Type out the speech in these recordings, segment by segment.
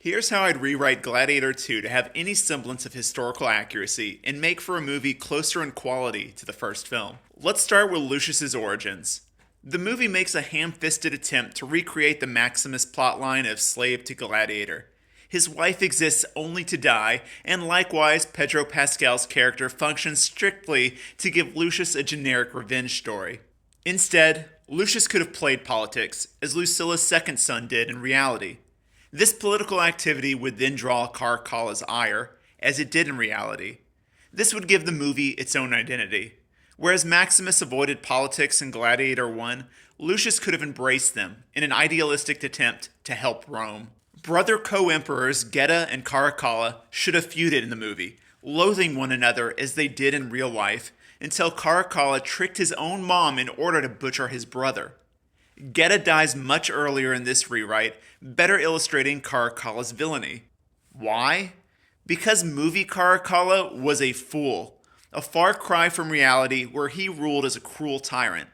Here's how I'd rewrite Gladiator II to have any semblance of historical accuracy and make for a movie closer in quality to the first film. Let's start with Lucius's origins. The movie makes a ham-fisted attempt to recreate the Maximus plotline of slave to gladiator. His wife exists only to die, and likewise, Pedro Pascal's character functions strictly to give Lucius a generic revenge story. Instead, Lucius could have played politics, as Lucilla's second son did in reality. This political activity would then draw Caracalla's ire, as it did in reality. This would give the movie its own identity. Whereas Maximus avoided politics in Gladiator I, Lucius could have embraced them in an idealistic attempt to help Rome. Brother co-emperors Geta and Caracalla should have feuded in the movie, loathing one another as they did in real life, until Caracalla tricked his own mom in order to butcher his brother. Geta dies much earlier in this rewrite, better illustrating Caracalla's villainy. Why? Because movie Caracalla was a fool, a far cry from reality where he ruled as a cruel tyrant.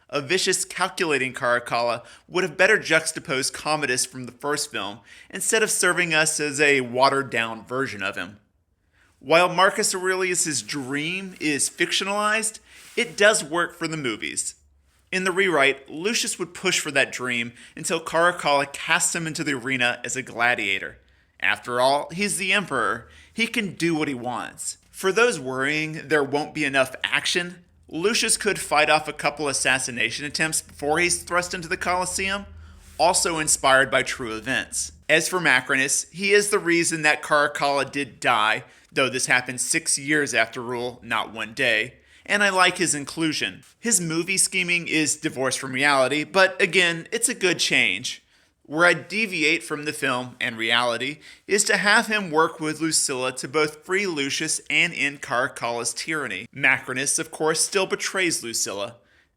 A vicious, calculating Caracalla would have better juxtaposed Commodus from the first film, instead of serving us as a watered-down version of him. While Marcus Aurelius' dream is fictionalized, it does work for the movies. In the rewrite, Lucius would push for that dream until Caracalla casts him into the arena as a gladiator. After all, he's the emperor. He can do what he wants. For those worrying there won't be enough action, Lucius could fight off a couple assassination attempts before he's thrust into the Colosseum, also inspired by true events. As for Macrinus, he is the reason that Caracalla did die, though this happened 6 years after rule, not 1 day, and I like his inclusion. His movie scheming is divorced from reality, but again, it's a good change. Where I deviate from the film and reality is to have him work with Lucilla to both free Lucius and end Caracalla's tyranny. Macrinus, of course, still betrays Lucilla.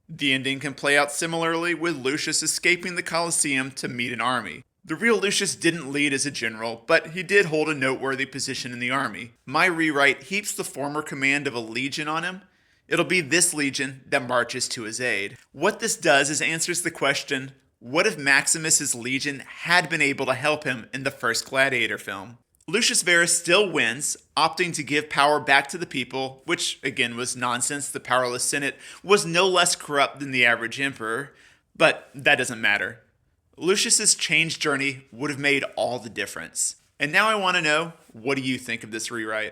The ending can play out similarly with Lucius escaping the Colosseum to meet an army. The real Lucius didn't lead as a general, but he did hold a noteworthy position in the army. My rewrite heaps the former command of a legion on him. It'll be this legion that marches to his aid. What this does is answers the question, what if Maximus's legion had been able to help him in the first Gladiator film? Lucius Verus still wins, opting to give power back to the people, which again was nonsense. The powerless Senate was no less corrupt than the average emperor, but that doesn't matter. Lucius's change journey would have made all the difference. And now I want to know, what do you think of this rewrite?